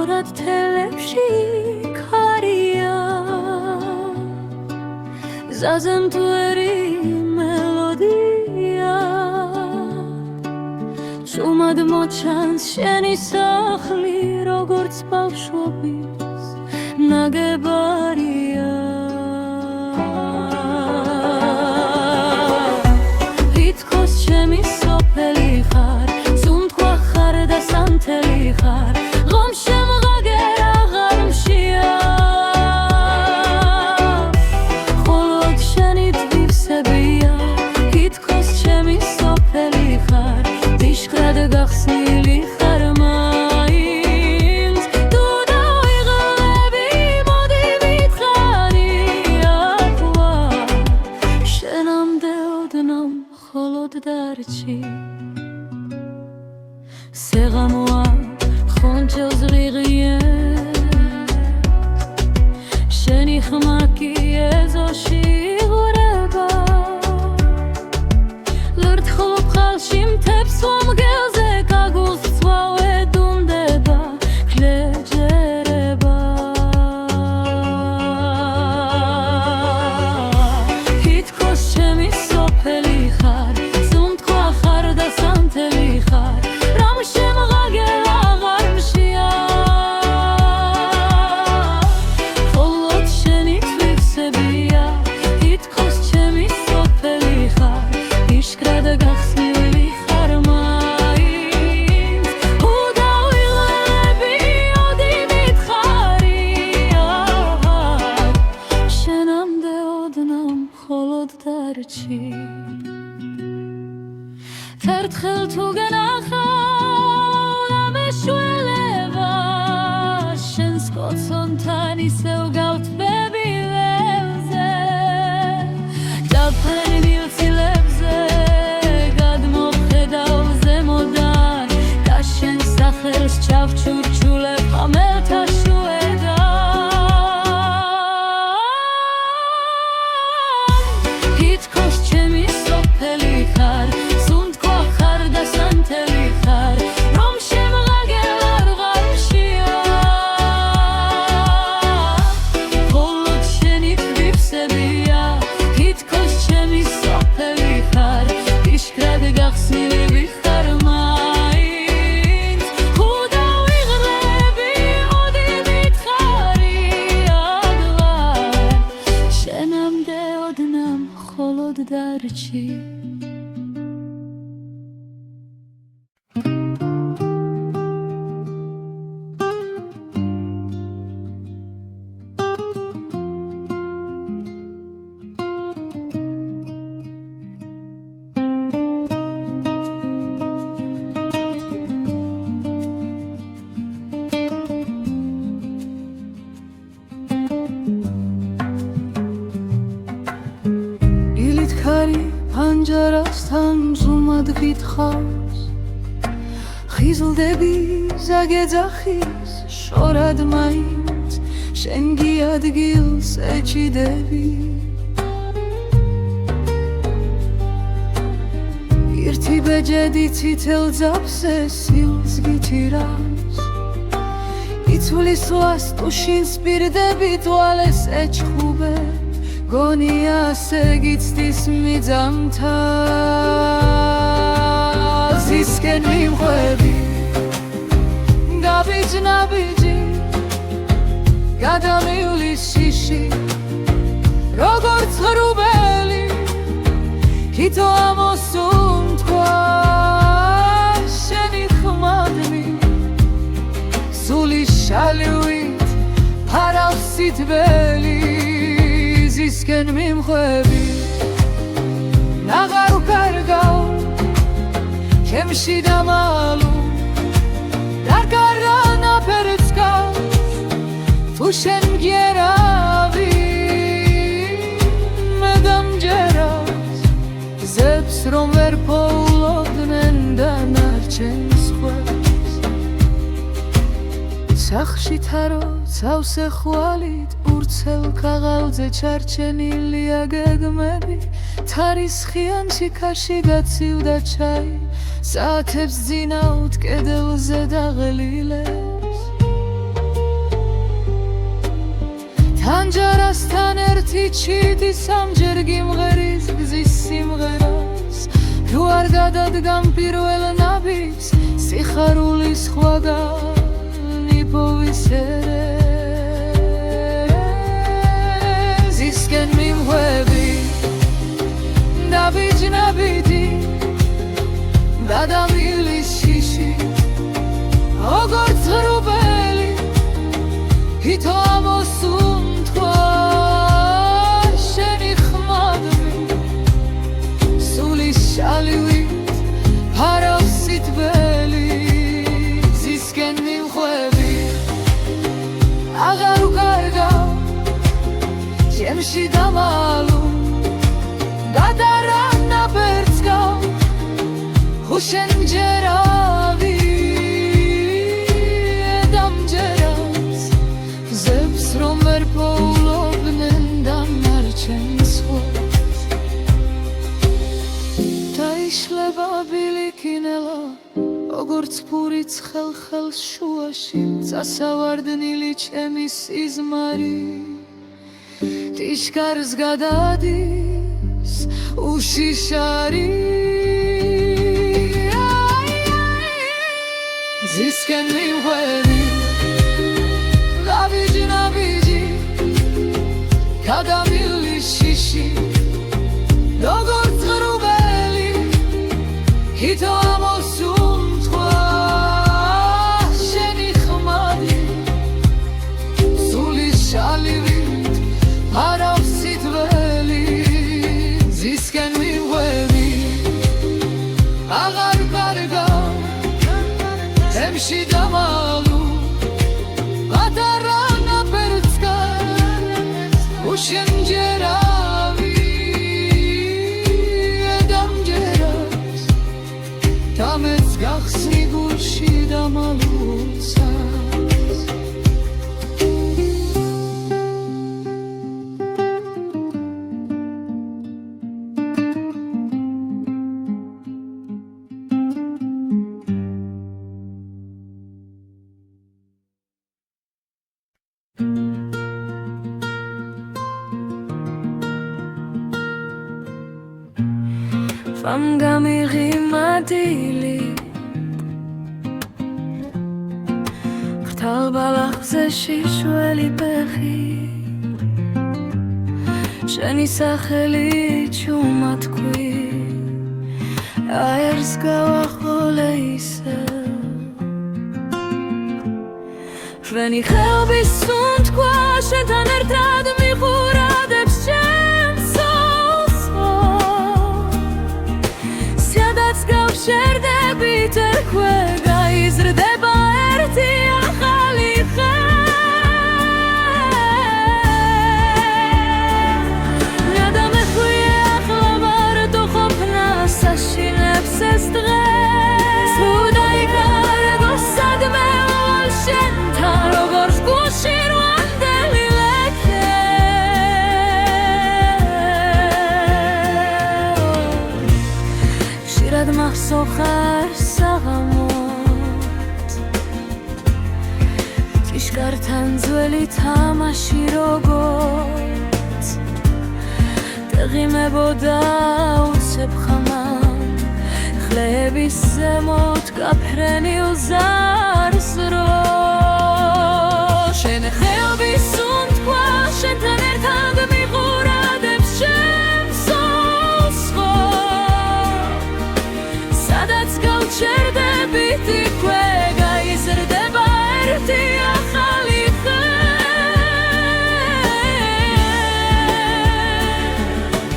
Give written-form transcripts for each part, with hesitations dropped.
სწორად თელებში ქარია ზაზემთვერი მელოდია ჭუმად მოჩანს შენი სახლი როგორც ბავშვობის ნაგებარია თითქოს ჩემი სოფელი ხარ სუნთქვა ხარ და სანთელი ხარ ღომ შემღაგერ აღარ მშია მხოლოდ შენი თვისებია თითქოს ჩემი სოფელი ხარ დიშქრად გახსნილი ხარ მაინც თუ დავიღლები მოდი ვითხარი ახლა შენამდე ოდნავ მხოლოდ დარჩი სეღამოა ხონჩელს ღიღიე შენი ხმა კი ეზოში იღვრება ლურთხულობ ხალში მთებს ვამგელზე კაგულს ცვავე დუნდება ქლეჯერება თითქოს ჩემი სოფელი ხარ სუნთქვა ხარ და სანთელი ხარ რამ შემღაგერ აღარ მშია მხოლოდ შენი თვისებია თითქოს ჩემი სოფელი ხარ იშკრად გახსნილი ხარ მაინც თუ დავიღლები ოდი ვითხარი შენამდე ოდნავ მხოლოდ დარჩი ერთხელ თუ გენახავ და მეშველება შენს კოცონთან ისევ გავთბები ველზე დაფრენილ ცილებზე გადმოვხედავ ზემოდან და შენ სახელს ჩავჩურჩულებ ხამელთა შუედან თითქოს ჩემი სოფელი ხარ სუნთქვა ხარ და სანთელი ხარ რომ შემღაგერ აღარ მშია მხოლოდ შენი თვისებია თითქოს ჩემი სოფელი ხარ იშკრად გახსნილი ხარ მაინც თუ დავიღლები ოდი ვითხარი აღლა შენამდე ოდნავ მხოლოდ დარჩი ფანჯარასთან ზუმად გითხავს ხიზლდები ზაგეძახის შორად მაინც შენ გიადგილს ეჩიდები ერთი ბეჯედი ცითელ ძაფზე სილს გიჩირავს იცვლის ვას ტუშინს პირდები თვალეს ეჩხუბე გონია ასე გიცდის მიძამთა ზისკენ მიმღვევი გაბიჯნაბიჯი გადამივლის შიში როგორც ღრუბელი თითო ამოსუნთქვა შენი ხმადნი სული შალივით ფარავს სითბელი ზისკენ მიმღვევი აღარ ვკარგავ ჩემში დამალუ დარგარა ნაფერს გავს თუ შენ მგერავი მე დამჯერავს ზებს რომ ვერ პოულობდნენ დანარჩენს ხვევს სახში თარო ცავსე ხვალით ურცელ ქაღალდზე ჩარჩენილია გეგმები თარისხიან ჩიქარში გაცივდა ჩაი საათებს ძინავთ კედელზე დაღლილებს თანჯარასთან ერთი ჩიტი სამჯერ გიმღერის გზის სიმღერას თუ არ გადადგამ პირველ ნაბიჯს სიხარულის სხვაგან იპოვისერე ზისკენ მიმღვევი ნაბიჯ-ნაბიჯი გადამილის შიში როგორც ღრუბელი ითო ამოსუნთქვა შენი ხმადმი სულის შალივით ფარავს სიტყველი ზისკენ მიმხვევი აღარ უკარგავ ჩემში დამალუ გადარა ნაბერწკავ ხუშენ ჯერავი დამჯერავს ზებს რომ ვერ პოულობდნენ დამარჩენს ხვას დაიშლება ბილიკინელა როგორც ფურიც ხელს შუაში წასავარდნილი ჩემი სიზმარი ტიშკარს გადადის უშიშარი ზისკენ მიმღვევი ნაბიჯ-ნაბიჯი გადამილის შიში როგორც ღრუბელი ითო ამოსუნთქვა შენი ხმადი სულის შალივით ფარავს სიტყველი ზისკენ მიმღვევი აღარ უკარგავ ჩემში დამალუ გადარა ნაბერწკა უშენ ჯერავი დამჯერავს დამეც გახსნი გულში დამალუცა Vam gamiri madili Khtal balakze shishweli pechi Sheni sakheli chumatkui Aers gawacholeise Shveni khelbi suntkwa shetan ertrad michuradebs შერდებით ერქვე გაიზრდება ერთი ახალი ხე გადამეხვია ახლა მარტო ყოფნა საშინებს ეს დღეს თუ დაიკარგო სადმე ვალ შენთან როგორც გულში რვანდელი ლექე ხშირად მახსოვხარ საღამოთ ტიშკართან ძველი თამაში როგორც დაღიმებოდა უცებ ხამამ ხლების ზემოთ გაფრენილ ზარს რო შენ ხელბის სუნთქვა შენთან ერთად მიყურადებს შემსოს შერდებით იქვე გაიზრდება ერთი ახალი ხე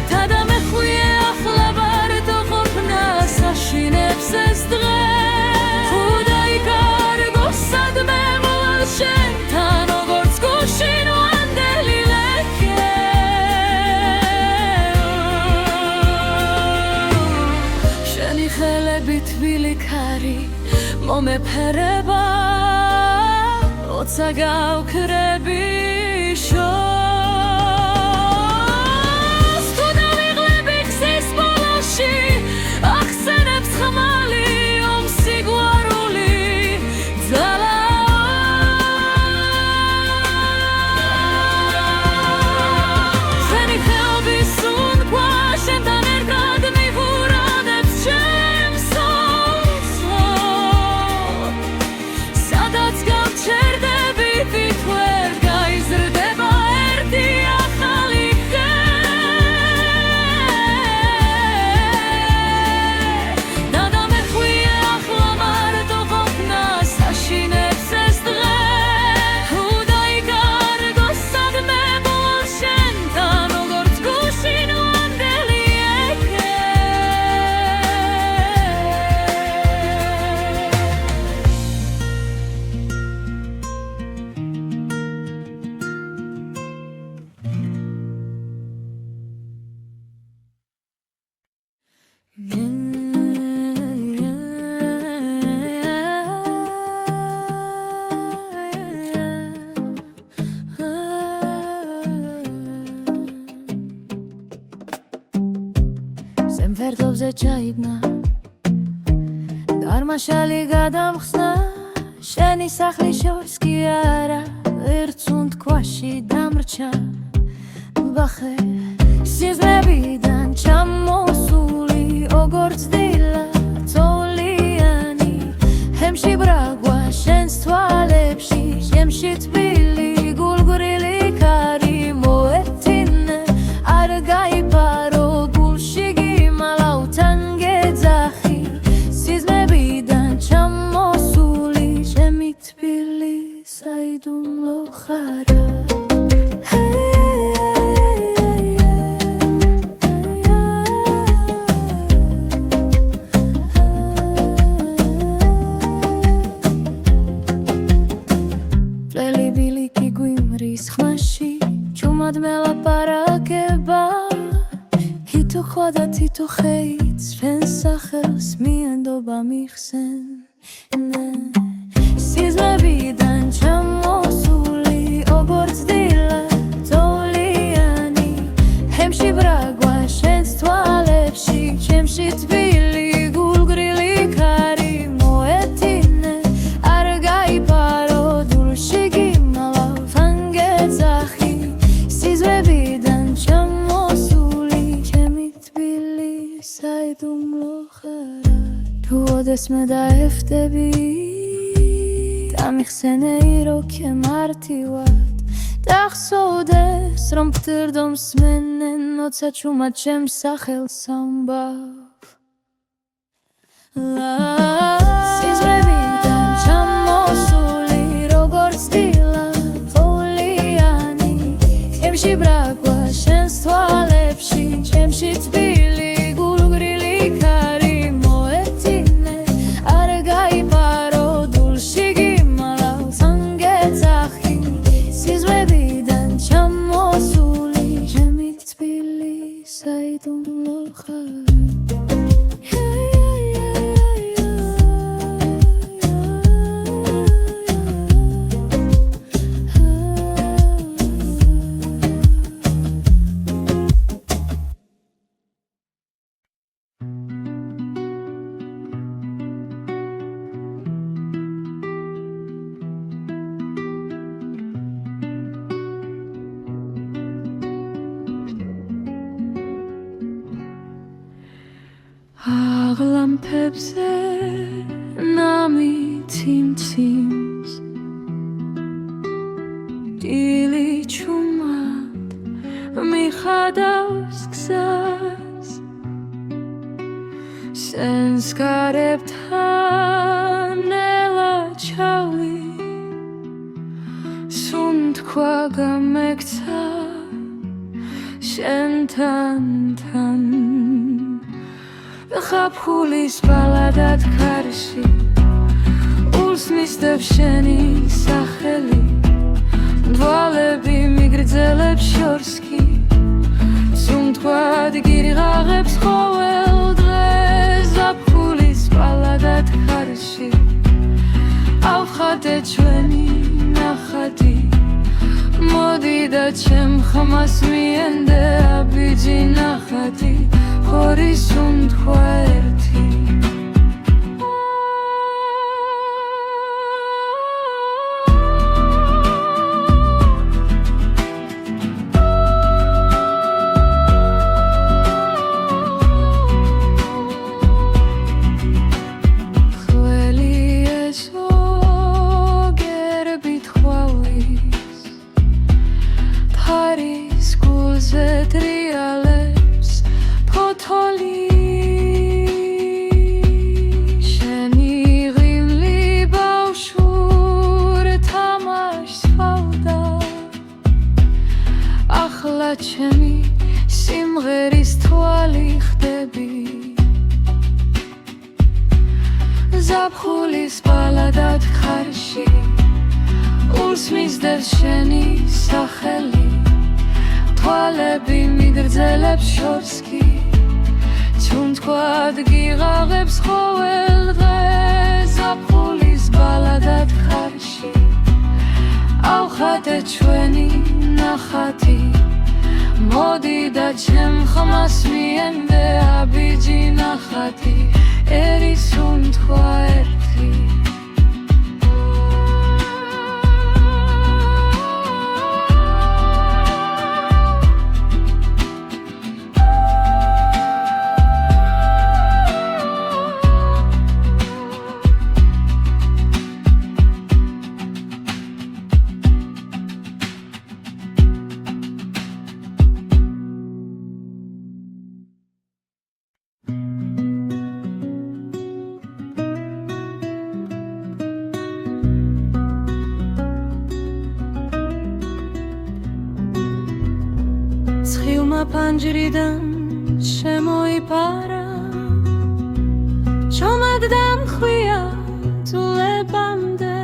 თადამეხვია ახლა მარტო ყოფნა საშინებს ეს დღეს თუ დაიკარგო სადმე ვალ შენთან როგორც გულში რვანდელი ლექე შენი ხელები თბილი ქარი მომეფერება ოცა გავქრები შოს თუ დავიღლები გზის ბოლოში ახსენებს ხმალი ომსიგვარული ძალა სხეულზე ჩაიგნა დარმაშალი გადამხსნა შენი სახლის შორს კი არა ერთუნ თქვაში დამრჩა ვახე სიზმრებიდან ჩამოსული როგორც დილა თოვლიანი ჰემში ბრაგვა შენს თვალებში შემში თბილი გულგრილი ქარი მოეთინე არ გაიპარო გულში გიმალავთან გეძახი სიზმრებიდან ჩამოსული ჩემი თბილი საიდუმლო ხარა მელაპარაკება თითო ხვა და თითო ხეით ჩვენს სახელს მიენდობა მიხსენ სიზმრებიდან ჩამოსული როგორც დილა თოვლიანი ჰემში ბრაგვა შენს თვალებში ჩემში თბილი გულგრილი ქარი მოეთინე არ გაიპარო დულში გიმალავთან გეძახი სიზმრებიდან ჩამოსული ჩემი თბილი საიდუმლო ხარა თუ ოდესმე დაევტები დამიხსენეი როქე მარტივად დახსოვდეს რომ ფთირდო მსმენენ ოცა ჩუმად ჩემს სახელს ამბავ სიზმრებიდან ჩამოსული როგორც დილა თოვლიანი ჩემში ბრაგვა შენს თვალებში ჩემში თბილი გულგრილი ქარი მოეთინე არ გაიპარო დულში გიმალავთან გეძახი სიზმრებიდან ჩამოსული ჩემი თბილი საიდუმლო ხარა აღლამფებზე ნამიციმციმს დილი ჩუმად მიხადავს გზას სენს გარებთან ნელა ჩავი სუნთქვა გამექცა შენთან თან ხაფხულის ბალადად ქარში ულს მისდევ შენი სახელი დვალები მიგრძელებს შორს კი სუნთქვად გირღაღებს ყოველ დღეს ზაფხულის ბალადად ქარში ავხატე ჩვენი ნახატი მოდი და ჩემ ხმას მიენდე აბიჯი ნახატი ხორის სუნთქვა ერთი ჩემი სიმღერის თვალი ხდები ზაფხულის ბალადად ხარში ულს მისდევს შენი სახელი თვალები მიგრძელებს შორს კი სუნთქვად გიღაღებს ყოველ დღეს ზაფხულის ბალადად ხარში ავხატე ჩვენი ნახატი მოდი და ჩემ ხმას მიენდე აბიჯი ნახატი ერის უთქვა ერთი ცხილმა ფანჯრიდან შემოიპარა ჩომად დამხვია ძულებამდე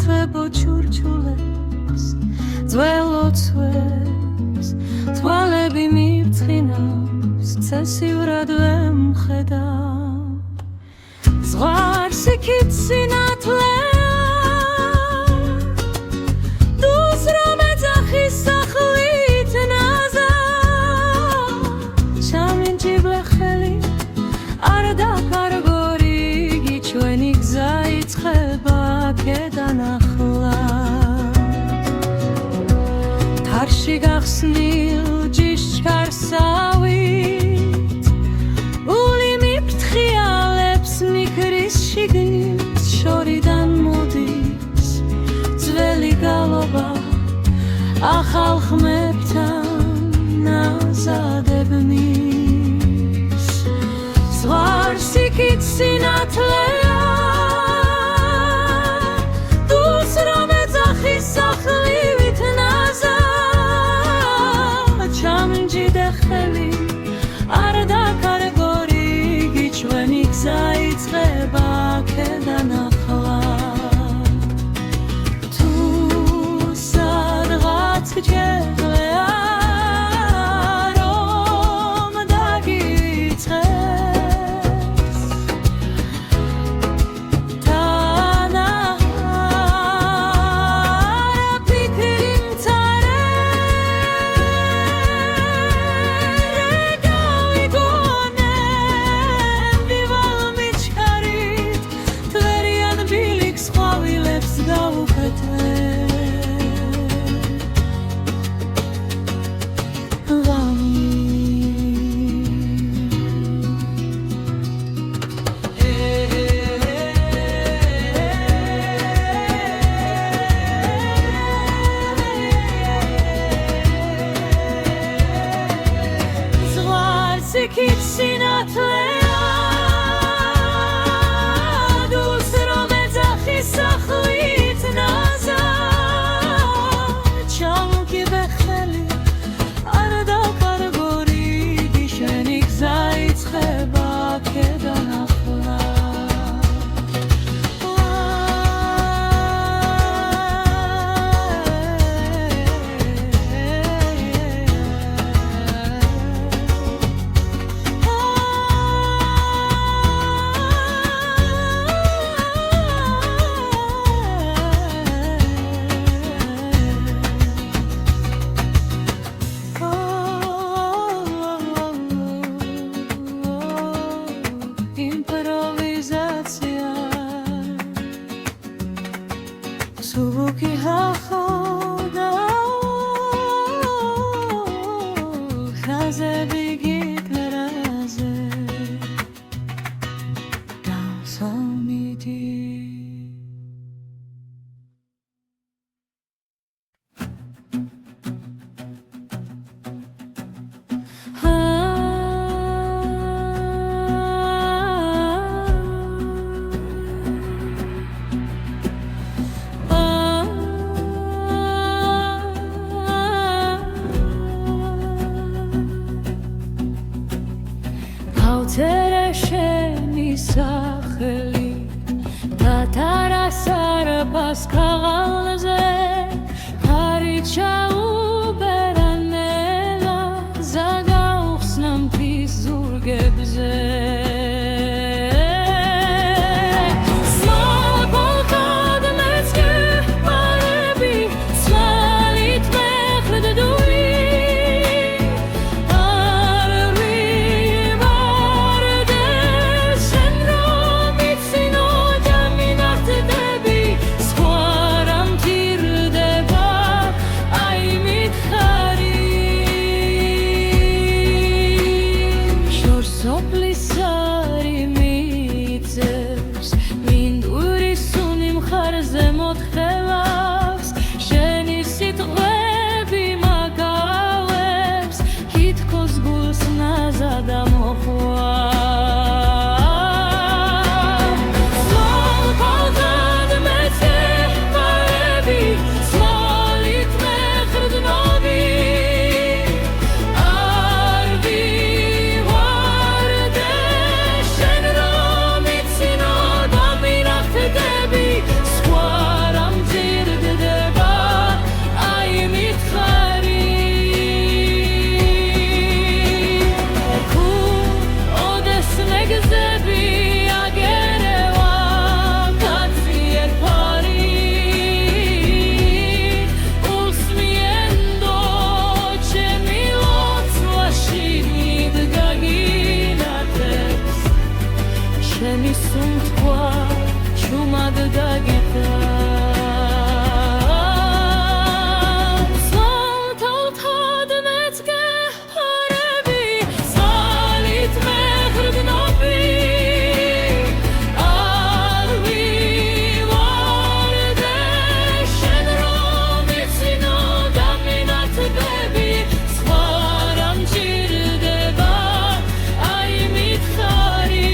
თვებო ჩურჩულებს ძველოცვებს თვალები მირცხინავს ცესიურად ვემხედავ ზღვარს იქით სინათლეა დუს რომ ეძახის სახლით ნაზა ჩამინჯი ბლეხელი არ დაკარგორი იგი ჩვენი გზა იწყება აქედან ახლა თარში გახსნილ ჯიშკარსავით ული მიფრთხიალებს მიქრის შიგნით შორიდან მოდის ძველი გალობა ახალ ხმებთან აზადებნის ზღვარს იქით სინათლეა დუს რომ ეძახის სახლივით ნაზა ჩამჯი დახელი არ დაკარგორი იგი ჩვენი გზა იწყება აქედან ახლა თუ სადღაც გჯერია რომ დაგიწყეს თანაჰარა ფიქრი მცარე გავიგონებ ვივალ მიჩქარით თვერიან ბილიქს ყვავილებს გავუკეთებ ზღვარს იქით სინათლეა დუს რომ ეძახის სახლით ნაზა ჩამკი ბეხელი არ დაკარგორი იგი შენი გზა იწყება აქედან ახლა იმპროვიზაცია სუბუქი ჰახოდა ხაზები გიგრაზე გავსამიდი ავწერე შენი სახელი დათარასარბას ქაღალზე ხარი ჩაუბერანელა ზაგაუხსნა მთის ზურგებზე ჩემი სუნთქვა ჩუმად დაგიტანს თალთალთად მეც გეჰარები ზალით მეღრდნობი არ ვივარდე შენ რომ იცინო დამინათბები სხვა რა მჭირდება აი მითხარი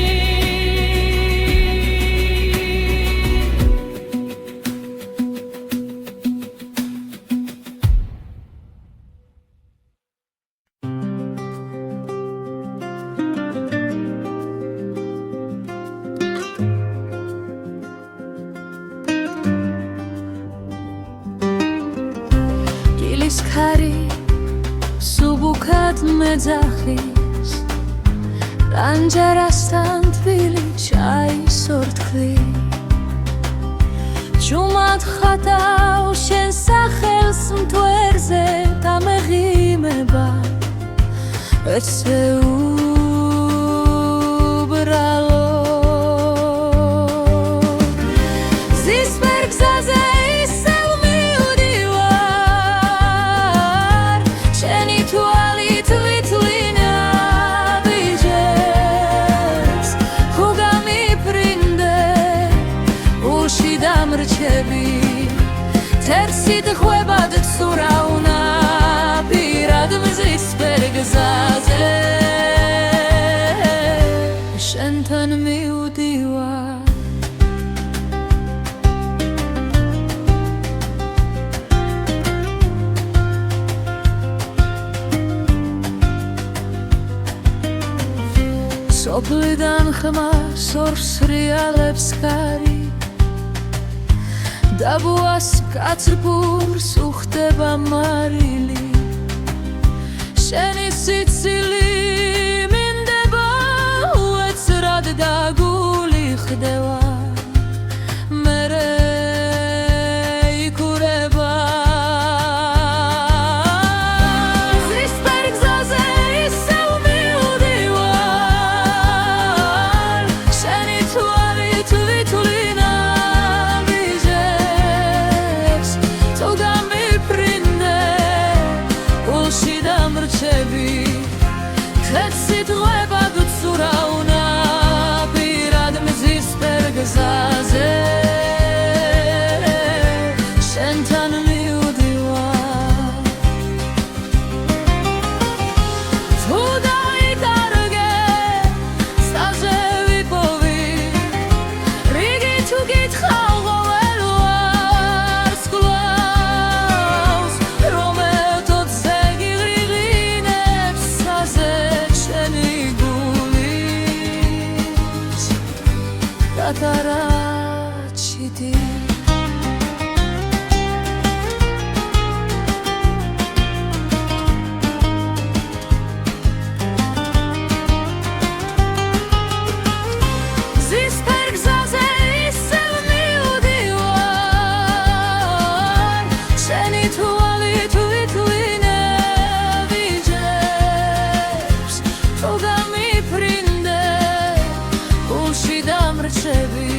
გილის ქარი სუბუქად მეძახის რანჯარასთან თბილი ჩაის ორთქლი ჩუმად ხატავ შენ სახელს მთვერზე დამეღიმება ეცე უბრალო ზისფერ გზაზე ისევ მივდივარ შენი თვალით ვითვლინე ვიჯებს თუ გამიფრინდე ულში დამრჩები თერსით ხვებად ცურავნა პირად მზისფერ გზაზე შენთან მივდივარ სოფლიდან ხმას ორს რეალებს ქარი დაბუას კაცრფურს უხდება მარილი შენი სიცილი მინდება უეცრად დაგული ხდება მერე იქურება ზისფერ გზაზე ისევ მივდივარ შენი თვალით ვითვლინე ვიჯებს თუ გამიფრინდე ულში დამრჩები თეთსით ღვებად ვცურავნა პირად მზისფერ გზაზე შენთან მივდივარ თუ დაიკარგე სტაზე ვიპოვი რიგი თუ გითხავ ყოველ ვარს კლავს რომელთოთზე გიღრიღინებს საზე შენი გულის დატარაჩიდი ზისფერ გზაზე ისევ მივდივარ შენი თვალით ვითვლინე ვიჯებს თუ გამიფრინდე ულში დამრჩები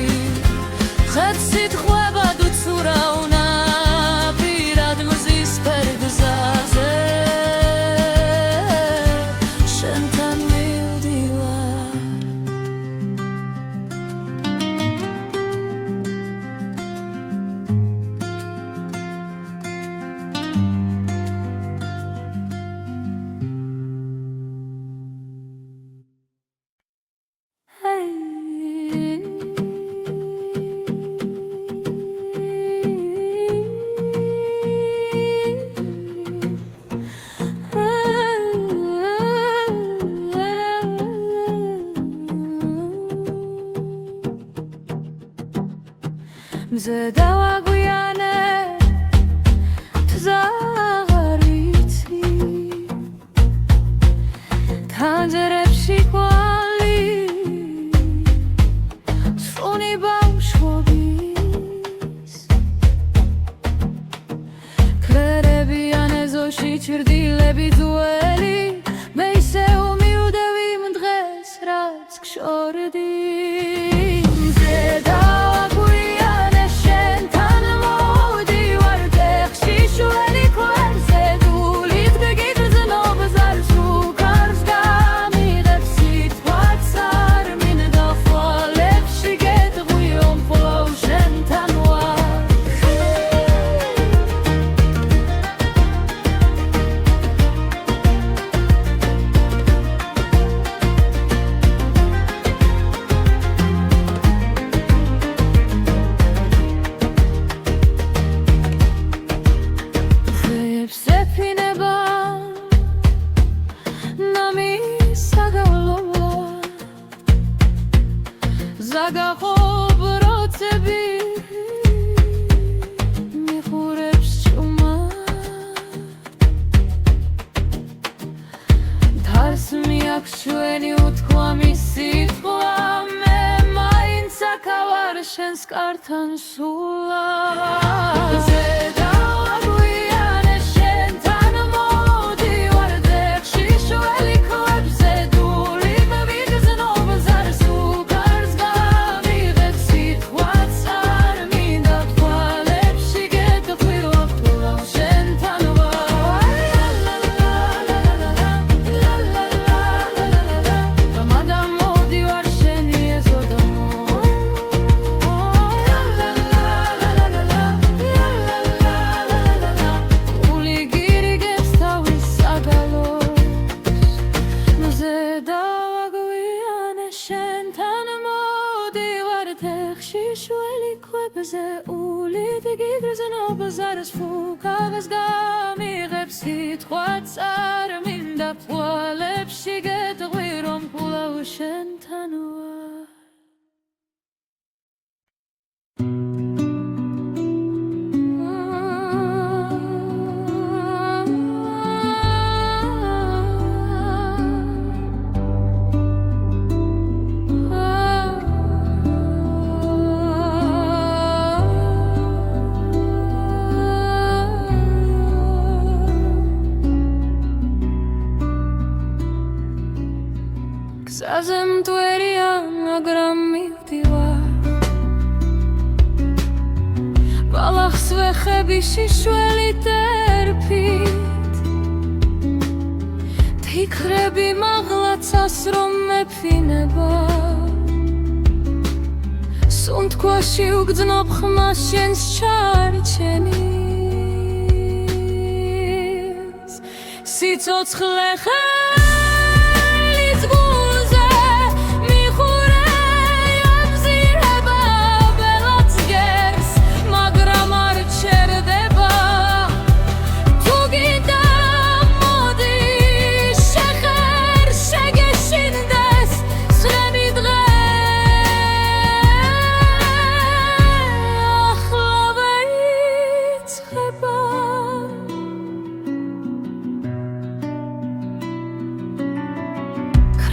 ხეთსით ხვებად ვცურავნა პირად მზისფერ გზაზე შენთან მივდივარ მზე დავაგვიანე ზაღარიცი თანჯერებში კვალი სუნი ბავშვობის ქერებიან ეზოში ჩრდილები ძველი მე ისე უმივდევი მ დღეს რაც გშორდი ზაგახობ როცები მიხურებს ჭუმა დარს მიაქვს ჩვენი უთქვამი სიტყვა მე მაინც აქავარ შენს კართან სულა ბაზარს ფუკავს გამიღებს სიტყვაც არ მინდა ფვალებში გეტყვი რომ კვლავ შენთან ვარ გზაზე მტვერია მაგრამ მივდივარ ბალახს ვეხები შიშველით ერფით თიქრები მაღლაცას რომ მეფინება სუნთქვაში უგრძნობ ხმას შენს ჩარჩენის სიცოცხლე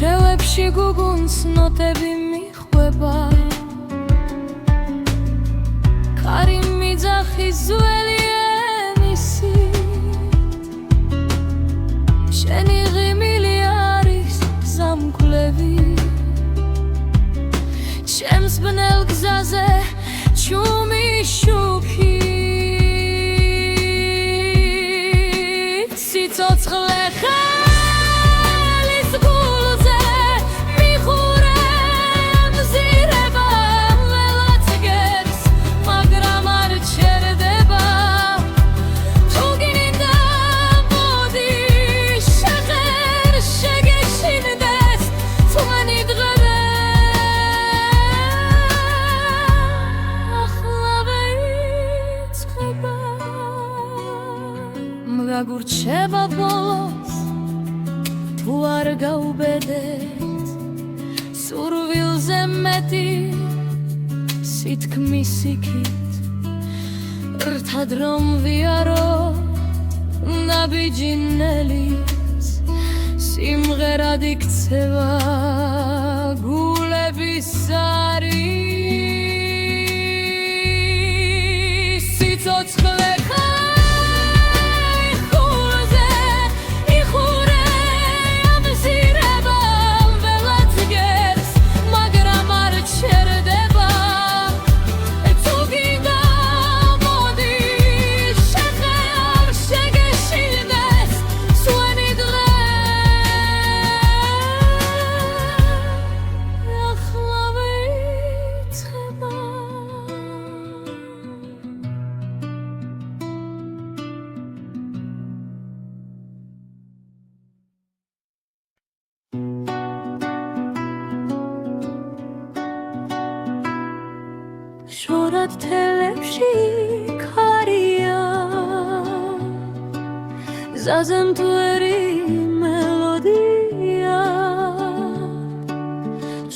κρევებში გუგუნს ნოტები მიხვება კარი მიძახის ძველი ენისით შენი ღიმილი არის ზამკვლევი ჩემს ბნელ გზაზე ჩუმი შუქით სიცოცხლე გაგურჩება ბოლოს თუ არ გაუბედეთ სურვილზე მეტი სითქმის იქით რთად რომ ვიარო ნაბიჯინელის სიმღერად იქცევა გულების არის სიცოცხლე შორად თელებში ქარია გზაზე მტვერი მელოდია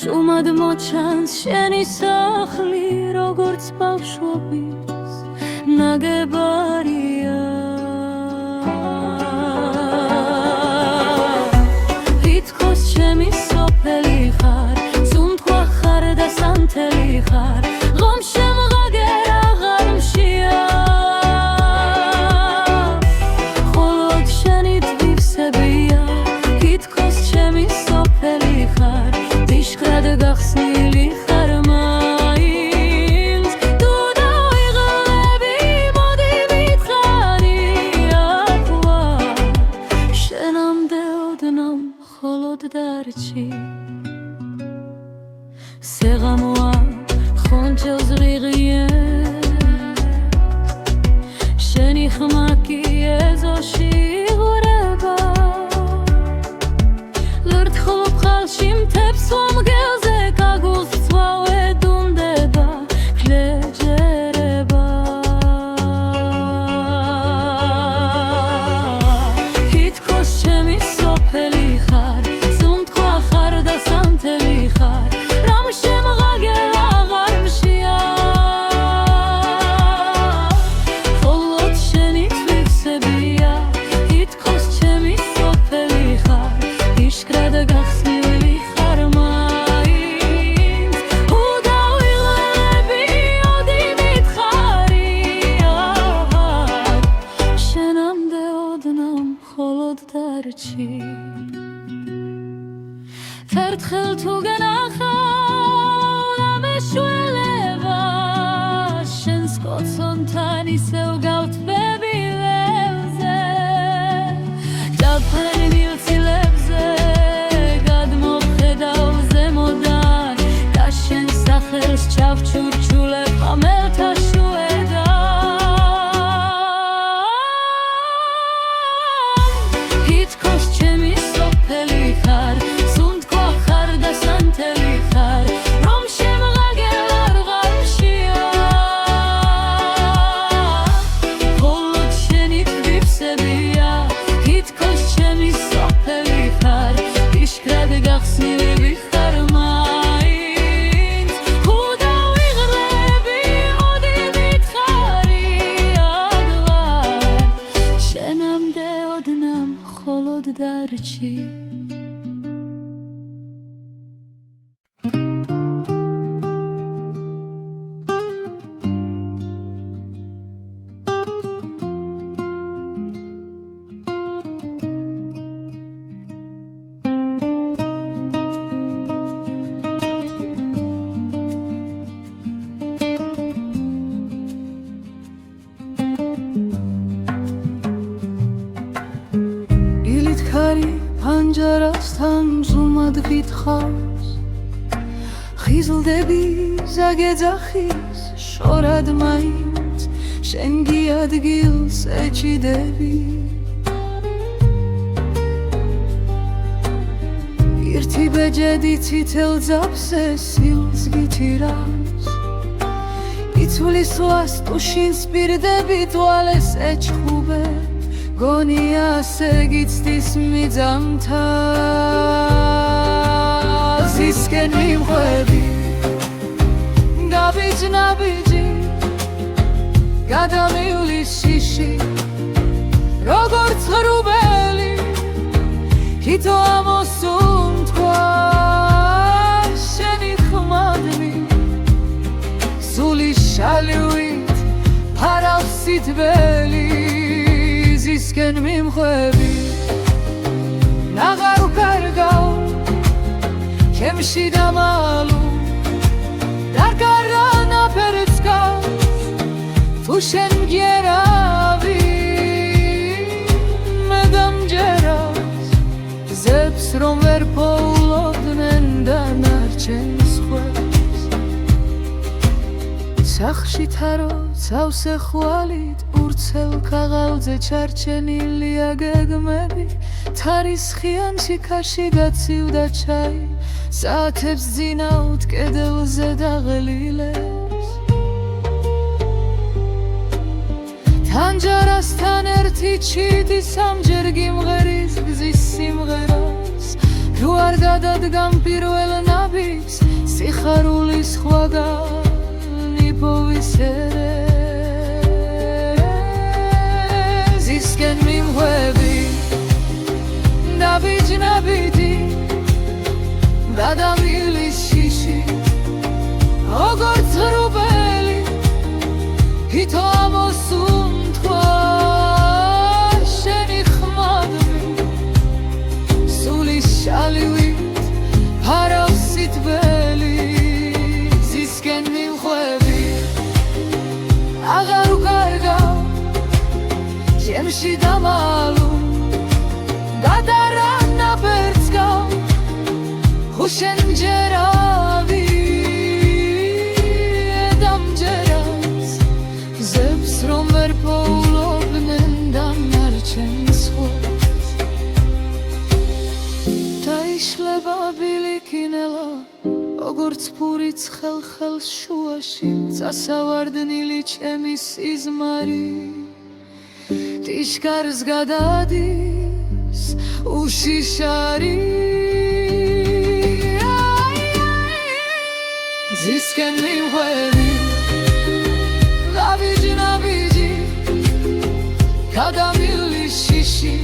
შუმად გადმოჩანს შენი სახლი როგორც ბავშვობის ნაგებარია თითქოს ჩემი სოფელი ხარ სუნთქვა ხარ და სანთელი ხარ ღომ შემღაგერ აღარ მშია მხოლოდ შენი თვივსებია თითქოს ჩემი სოფელი ხარ დიშქრად გახსნილი ხარ მაინც თუ დავიღლები მოდი მითხარი ახლა შენამდე ოდნავ მხოლოდ დარჩი სეღამოა ხონჩელს ღიღიე შენი ხმა კი ეზოში იღვრება ლერთხოლ ბხალში მთებს ვამგელზე კაგულს ცვავე დუნდება გლეჯერება თითქოს ჩემი სოფელი ხარ სუნთქვა ხარ და სანთელი ხარ რამ შემღაგერ აღარ მშია მხოლოდ შენი თვივსებია თითქოს ჩემი სოფელი ხარ იშკრად გახსნილი ხარ მაინც თუ დავიღლები ოდი მითხარი შენამდე ოდნავ მხოლოდ დარჩი ერთხელ თუ გენახავ და მეშველება შენს კოცონთან ისევ გავთბები ველზე დაფარენილ ცილებზე გადმოვხედავ ზემოდან და შენ სახელს ჩავჩურჩულებ ხამელთა შუედან თითქოს ჩემი სოფელი ხარ სუნთქვა ხარ და სანთელი ხარ რომ შემღაგერ აღარ მშია მხოლოდ შენი თვივსებია თითქოს ჩემი სოფელი ხარ იშკრად გახსნილი ხარ მაინც თუ დავიღლები ოდი მითხარი აღარ შენამდე ოდნავ მხოლოდ დარჩი ილითხარი ფანჯარასთან ზუმად გითხავს ხიზლდები ზაგეძახის შორად მაინც შენ გიადგილს ეჭიდები ერთი ბეჯედი ცითელ ძაფზე სილს გითირავს იცვლის ლას ტუშინს პირდები თვალეს ეჩხუბე გონია ასე გიცდის მიძამთა ზისკენ მიმღვები გაბიჯ-ნაბიჯი გადამივლის შიში როგორც ღრუბელი თითო ამოსუნთქვა შენი ხმადნი სული შალივით ფარავს სითბელი ზისკენ მიმღვები ნაღარ ვკარგავ ჩემში დამალუ დარგარა ნაფერს გავს თუ შენ მგერავი მე დამჯერავს ზებს რომ ვერ პოულობდნენ დანარჩენს ხვებს სახლში თარო ცავსე ხვალით ურცელ ქაღალდზე ჩარჩენილია გეგმები თარისხიან შიქარში გაცივდა ჩაი საათებს ძინავთ კედელზე დაღლილებს თანჯარასთან ერთი ჩიდი სამჯერ გიმღერის გზის სიმღერას თუ არ გადადგამ პირველ ნაბიჯს სიხარულის სხვაგანი povisere ზისკენ მიმღვევი ნაბიჯი გადამილის შიში როგორც რუბელი ითო ამოსუნთქვა შენი ხმადმი სულის შალივით ფარავს სიტყველი ზისკენ მიმხვევი აღარ უკარგავ ჩემში დამალუ გადარა ნაბერწკავ ხუშენ ჯერავი დამჯერავს ზებს რომ ვერ პოულობდნენ დამარჩენს ხოს დაიშლება ბილიკინელა როგორც ფურიც ხელს შუაში წასავარდნილი ჩემი სიზმარი ტიშკარს გადადის უშიშარი ზისკენ მიმღვევი ნაბიჯი გადამილის შიში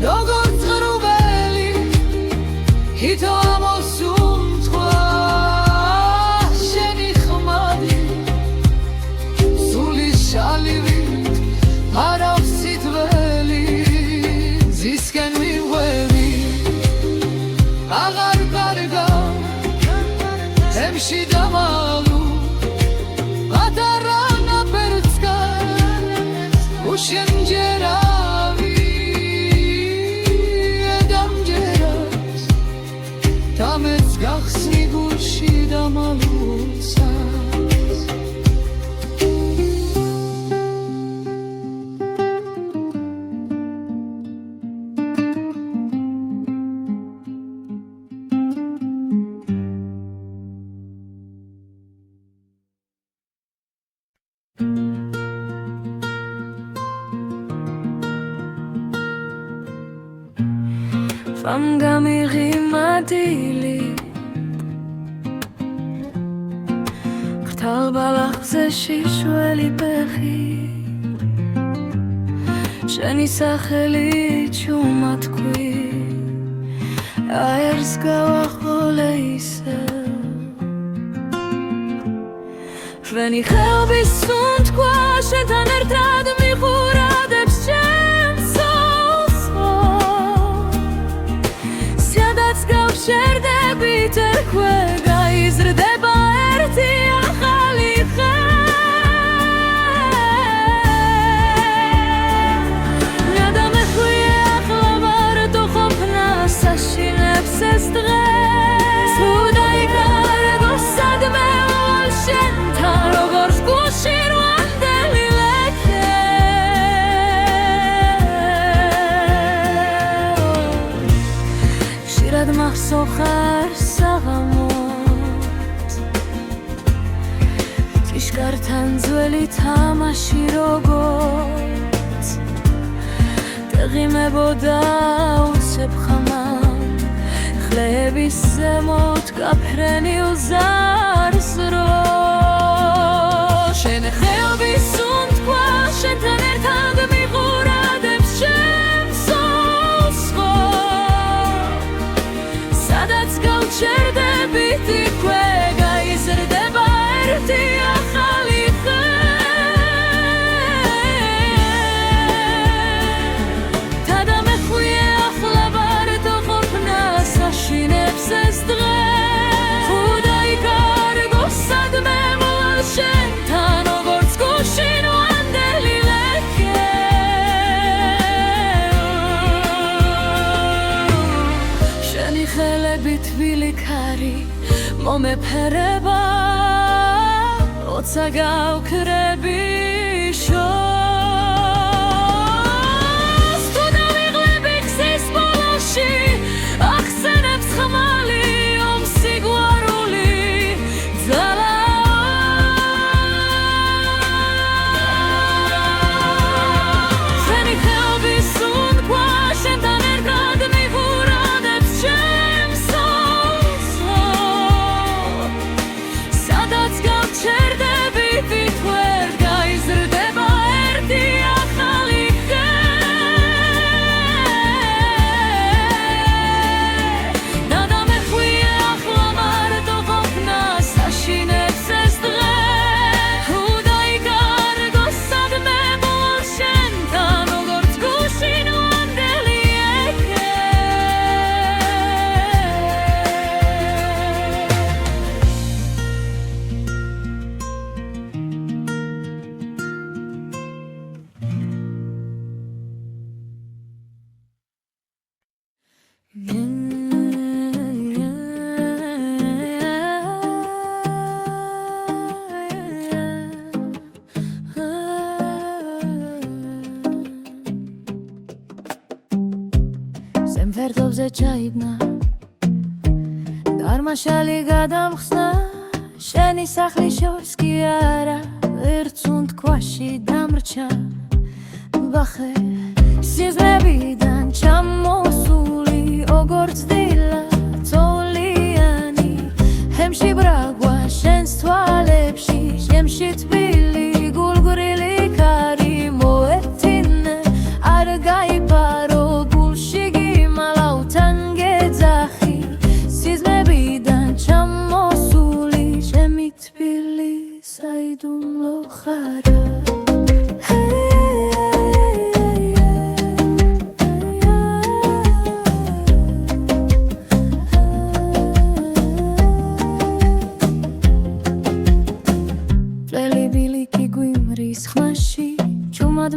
როგორც რუბელი ითო ამოსუნთქვა შენი ხმადი სულის შალივით ფარავს სიტყველი ზისკენ მიმღვევი აღარ კარგავ ემში დამალუ გადარა ნაბერწკა უშენ ჯერავი დამჯერავს დამეც გახსნი გულში დამალუცას Vam გამიღიმადილი ხრთალ ბალახზე შიშველი ფეხი შენი სახელი ჩუმათქვი აერს გავახოლე ისევ შვენი ხელების სუნთქვა შენთან ერთად მიხურადებს ჩემს შერდებით ერქვე გაიზრდება ერთი ახალი ხე ნადამეხვია ახლა ვარ თუ ყოფნა საშინებს ეს დღეს თუ დაიკარგო სადმე ვალ შენთან როგორც გულში რვანდელი ლექე ხშირად მახსოვხარ საღამოს ტიშკართან ძველი თამაში როგორც დაღიმებოდა უცებ ხამამ ხლების ზემოთ გაფრენილ ზარს რო შენ ხელების სუნთქვა შენთან ერთად მიყურადებს ჩემს შერდებით იქვე გაიზრდება ერთი ახალი ხე თადამეხვია ახლა ვარ თუ ყოფნა საშინებს ეს დღეს თუ დაიკარგო სადმე ვალ შენთან როგორც გულში რვანდელი ლექე შენი ხელები თბილი ქარი მომეფერება როცა გავქრები შორს თუ დავიღლები გზის ბოლოში ახსენებს ხმალი ომსიგვარული ძალა შენი ხელების სუნთქვა შენთან ერთად მიხურადებს სახლზე ჩაიგნა დარმაშალი გადამხსნა შენი სახლის შორს კი არა ერთ სუნთქვაში დამრჩა ვახე სიზმრებიდან ჩამოსული როგორც დილა წოლიანი ჰემში ბრაგვა შენს თვალებში შემში თბილი გულგრილი ქარი მოეთინე არ გაიპარო გულში გიმალავთან გეძახი სიზმრებიდან ჩამოსული ჩემი თბილი საიდუმლო ხარა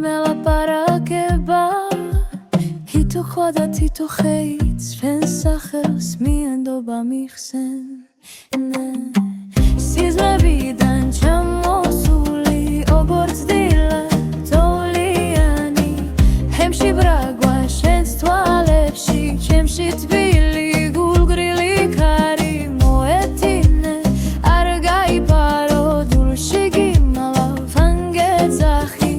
მელაპარაკება თითო ხვა და თითო ხეიც ჩვენს სახელს მიენდობა მიხსენ სიზმრებიდან ჩამოსული როგორც დილა წოლიანი ჰემში ბრაგვა შენს თვალებში ჩემში თბილი გულგრილი ქარი მოეთინე არ გაიპარო დულში გიმალავთან გეძახი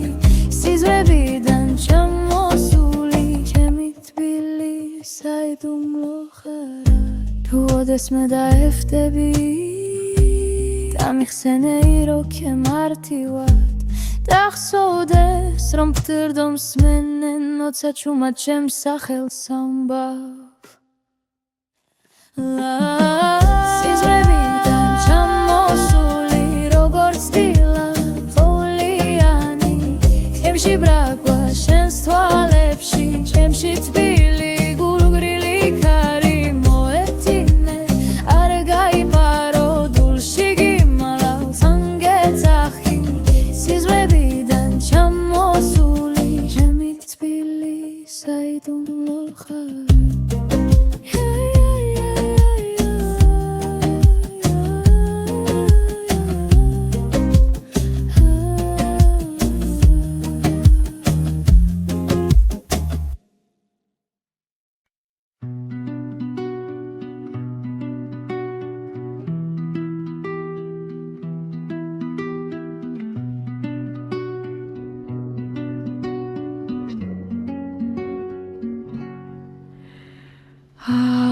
სიზმრებიდან ჩამოსული ჩემი თბილი საიდუმლო ხარა თუ ოდესმე დაეხვდები დამიხსენე როქე მარტივად დახსოვდეს რომ ფთირდო მსმენენ ოცა ჩუმად ჩემს სახელს ამბავ სიზმრებიდან ჩამოსული როგორც დილა წოლიანი ჩემში ბრაგვა შენს თვალებში ჩემში თბილი გულგრილი ქარი მოეთინე არ გაიპარო დულში გიმალავთან გეძახი სიზმრებიდან ჩამოსული ჩემი თბილი საიდუმლო ხარა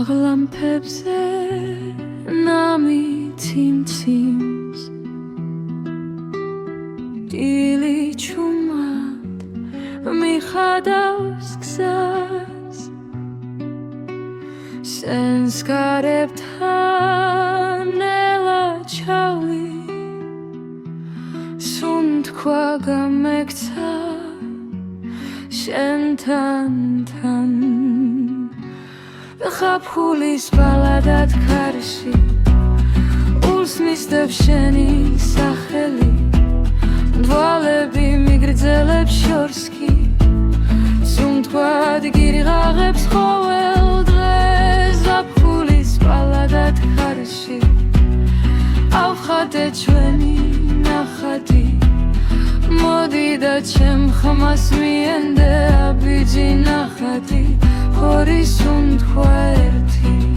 აღლამფებზე ნამითი მციმს დილი ჩუმად მიხადავს გზას სენს გარებთან ნელა ჩავი სუნთქვა გამექცა შენთან თან ხაფხულის ბალადად ქარში ულს მისდევს შენი სახელი დვალები მიგრძელებს შორს კი სუნთქვად გირღაღებს ყოველ დღეს ზაფხულის ბალადად ქარში ავხადე ჩვენი ნახატი მოდი და ჩემ ხმას მიენდე აბიჯი ნახატი ორი სუნთქვა ერთი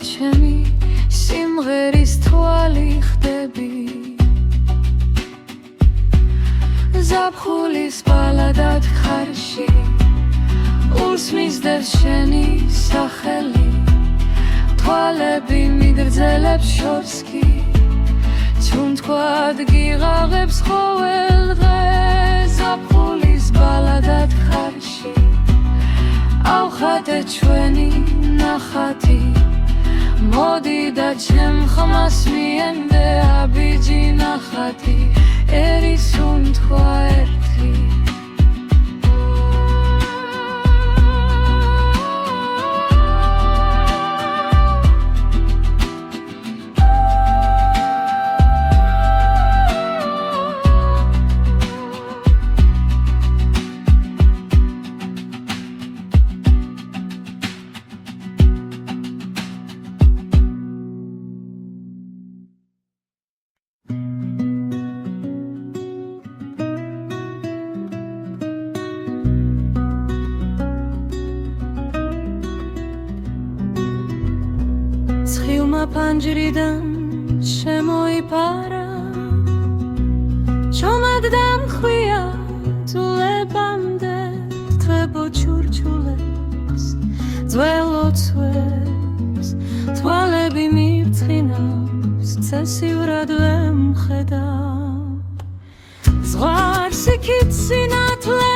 ჩემი სიმღერის თვალი ხდები ზაფხულის ბალადად ხარში ულს მისდევს შენი სახელი თვალები მიგრძელებს შორს კი სუნთქვად გიღაღებს ყოველ დღეს ზაფხულის ბალადად ხარში ავხადე ჩვენი ნახატი მოდი და ჩემ ხმას მიენდე აბიჯი ნახატი ერის უთქვა ერთი ცხილმა ფანჯრიდან შემოიფარა ჩომად დამხვია ძულებამდე თვებო ჩურჩულებს ძველოცვებს თვალები მივწყინავს ცესივრად ვემხედა ზღვარს იქით სინათლე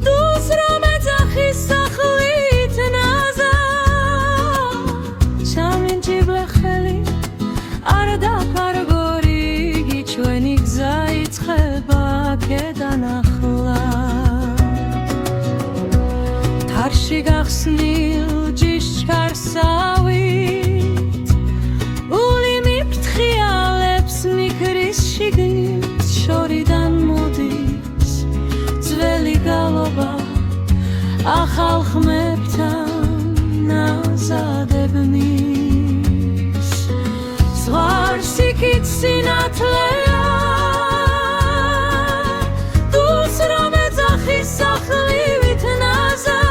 დუს რომ ეძახის სახლით ნაზა ჩამინჯიბლე ხელი არ დაფარგორი იგი ჩვენი გზა იწყება აქედან ახლა თარში გახსნილ ჯიშკარსავით ული მიფრთხიალებს მიქრის შიგნით შორიდან მოდის ძველი გალობა ახალ ხმებთან ნაზადებნის ზღვარს იქით სინათლეა დუს რომ ეძახის სახლივით ნაზა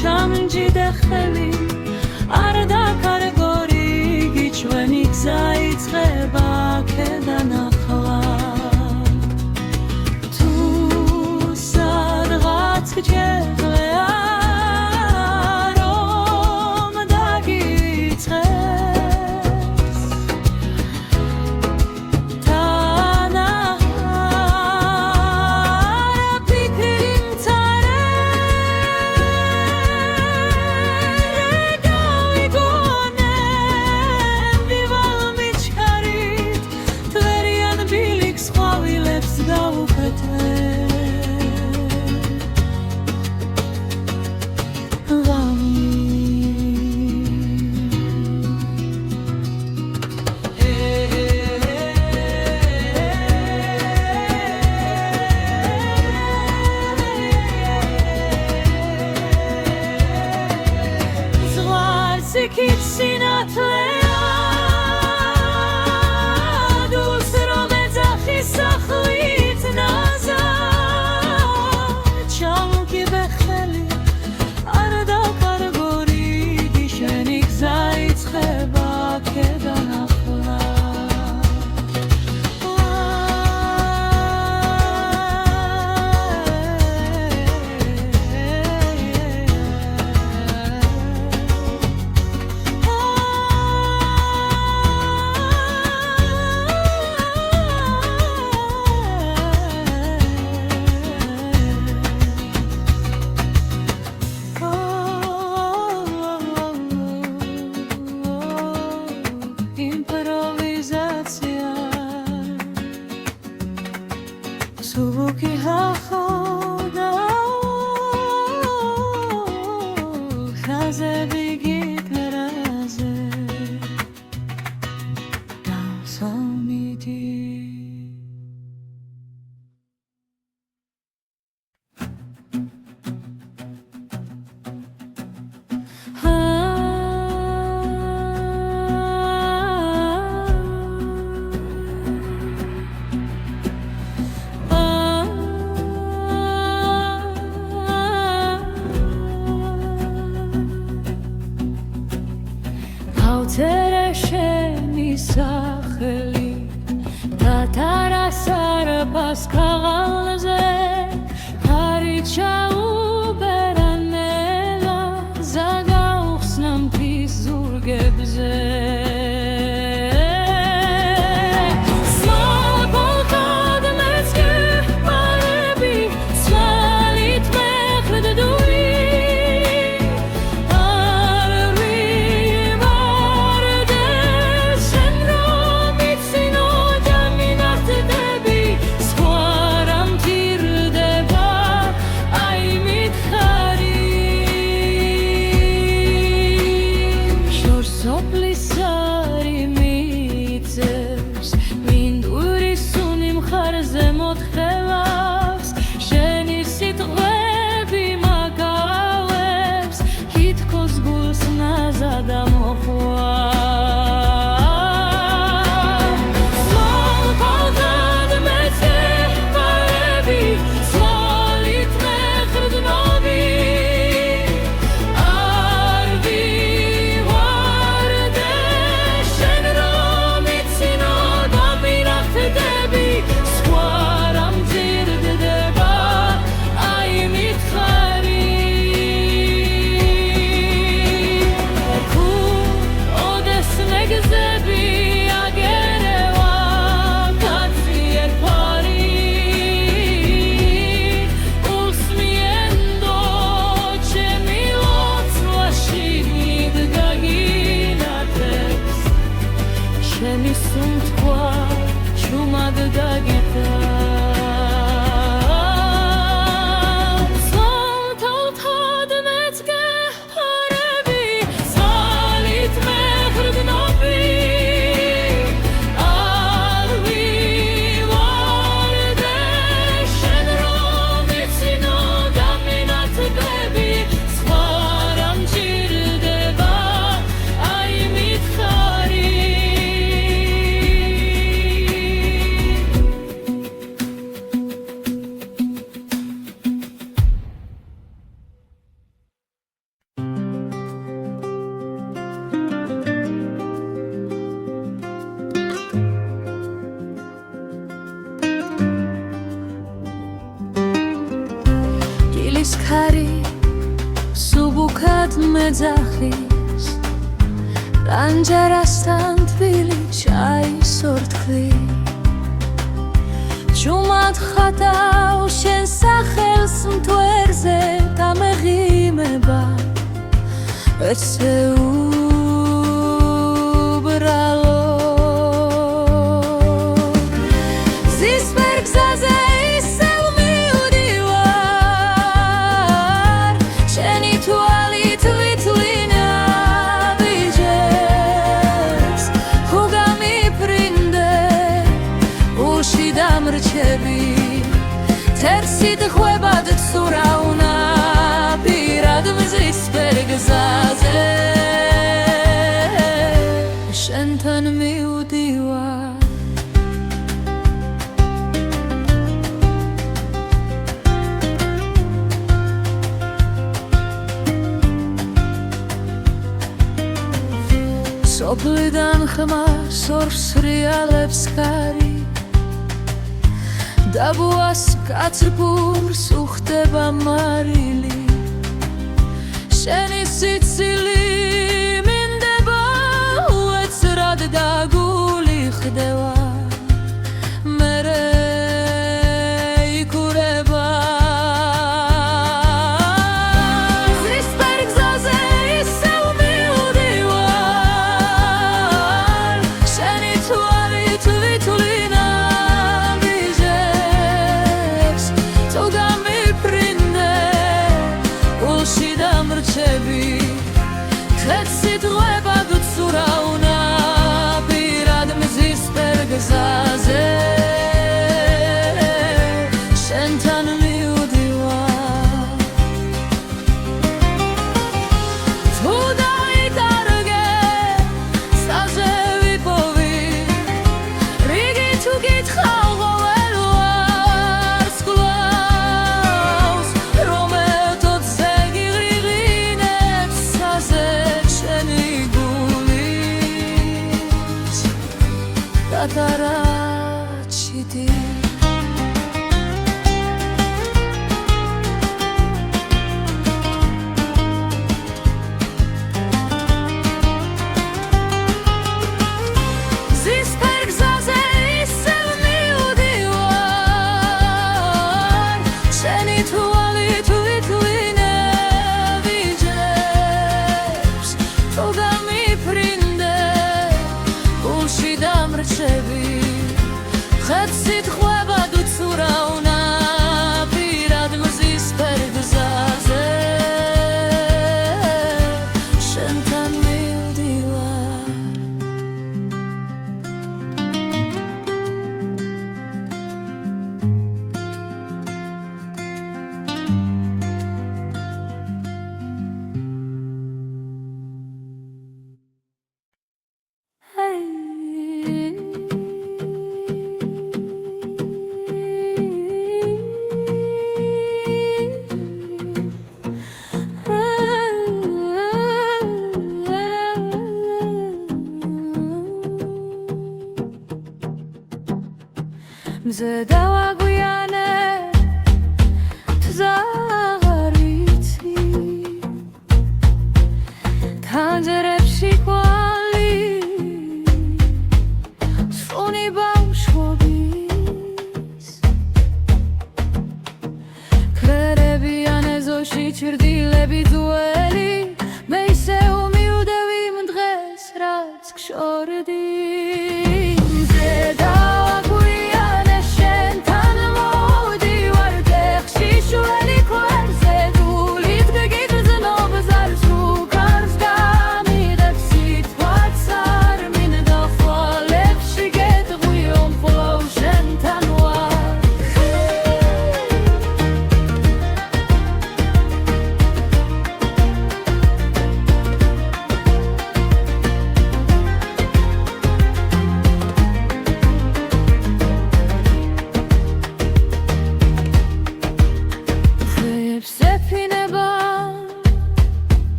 ჩამჯიდე ხელი არ დაკარგორი იგი ჩვენი გზა იწყება აქედან ახლა თუ სადღაც გჯერია რომ დაგიწყეს თანაჰარა ფიქრი მცარე გავიგონე ვივალ მიჩქარით თვერიან ბილიქს ყვავილებს გავუკეთე ზღვარს იქით სინათლეა დუს რომ ეძახის სახლით ნაზა ჩამკიბე ხელი არ დაკარგორი იგი შენი გზა იწყება აქედან ახლა იმპროვიზაცია სულუკი ჰახოდა ხაზები გიტრაზე გასამიდი ავწერე შენი სახელი დათარასარბას ქაღალზე ხარი ჩაუბერანელა ზაგაუხსნა მთის ზურგებზე მოთხევავს შენი სიტყვები მაგავებს თითქოს გულს ნაზად ქარი სუბუქად მეძახის რანჯარასთან თბილი ჩაის ორთქლი ჯუმად ხატავ შენ სახელს მთვერზე დამეღიმება ეცეუბრალო ზისფერ გზაზე თერსით ხვებად ცურავნა პირად მზის ფერგზაზე შენთან მივდივარ სოფლიდან ხმას ორს რეალებს კარი დაბუას კაცრფურს უხდება მარილი შენი სიცილი მინდება უეცრად და გული ხდება მერე იქურება ზისფერ გზაზე ისევ მივდივარ შენი თვალით ვითვლინა თეთსით ღვება გცურავნა პირად მზის ფერგზაზე ზედავაგვიანე აღარ ვიცი თანჯერებში ყვალი სრუნი ბავშვობის ქერებიან ეზოში ჩრდილები ძველი მე ისე უმიუდევ იმ დღეს რაც გშორდი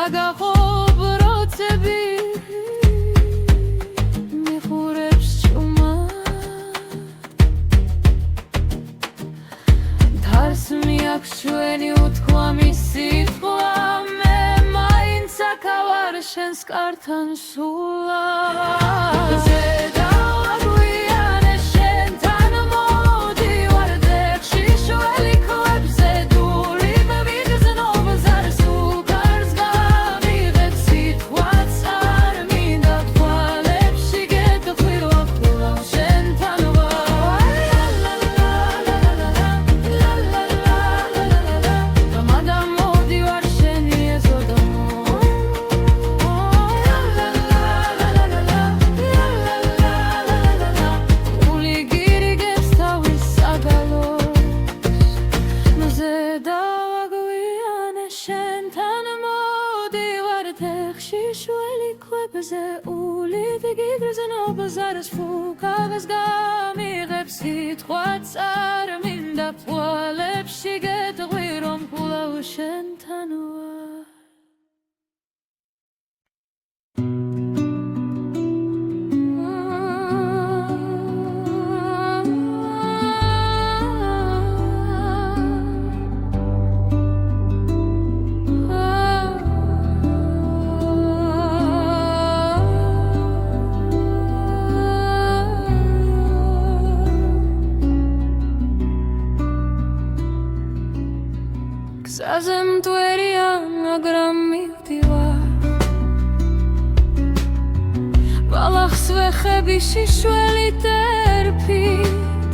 ზაგაყობროცები მიხურებს ჭუმა დარს მიაქვს ჩვენი უთქვამი სიტყვა მე მაინც აქავარ შენს კართან სულა ზარს ფუკავას გამიღებს სიტყვაც არ მინდა ფვალებში გეტყვი რომ კვლავ შენთან ვარ გზაზე მტვერია მაგრამ მივდივარ ბალახს ვეხები შიშველით ერფით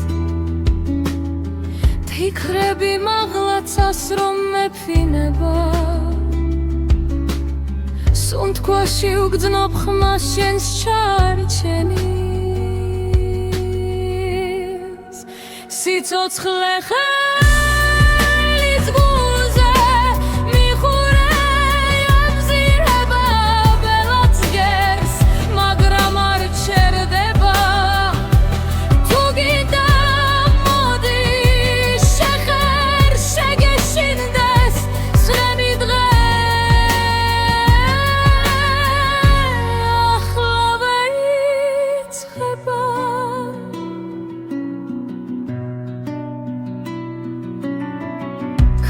თიქრები მაღლაცას რომ მეფინება სუნთქვაში უგრძნობ ხმას შენს ჩარჩენის სიცოცხლე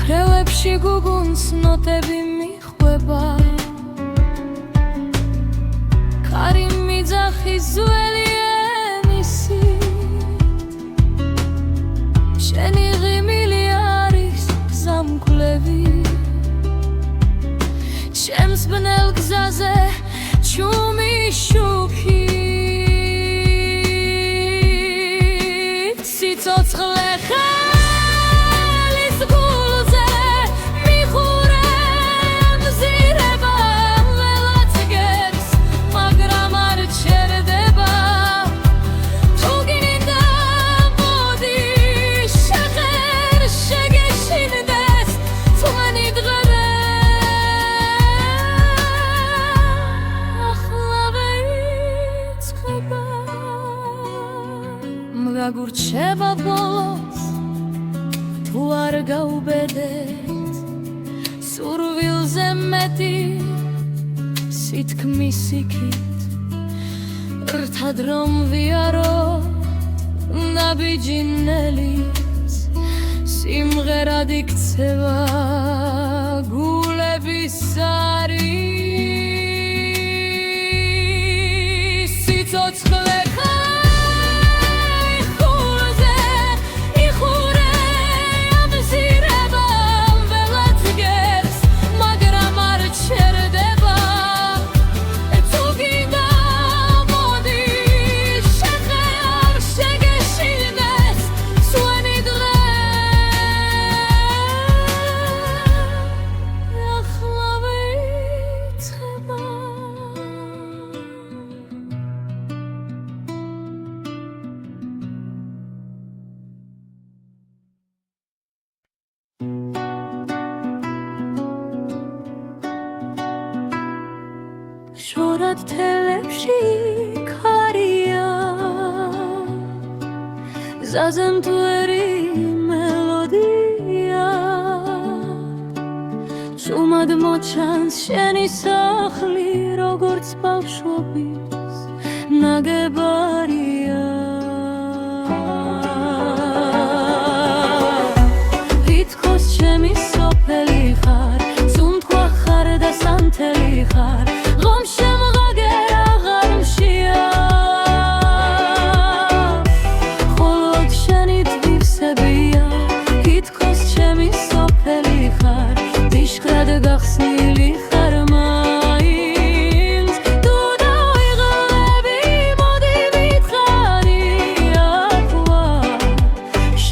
ქრევებში გუგუნს ნოტები მიხვება კარი მიძახის ძველი ენისით შენი ღიმილი არის გზამკვლევი ჩემს ბნელ გზაზე ჩუმი შუქით სიცოცხლე გაგურჩება ბოლოს თუ არ გაუბედეთ სურვილზე მეტი სითქმის იქით ერთად რომ ვიარო ნაბიჯინელის სიმღერად იქცევა გულების არის სიცოცხლე შორად თელებში ქარია ზაზანტვერი მელოდია შუმად მოჩანს შენი სახლი როგორც ბავშვობის ნაგებარია თითქოს ჩემი სოფელი ხარ სუნთქვა ხარ და სანთელი ხარ გახსნილი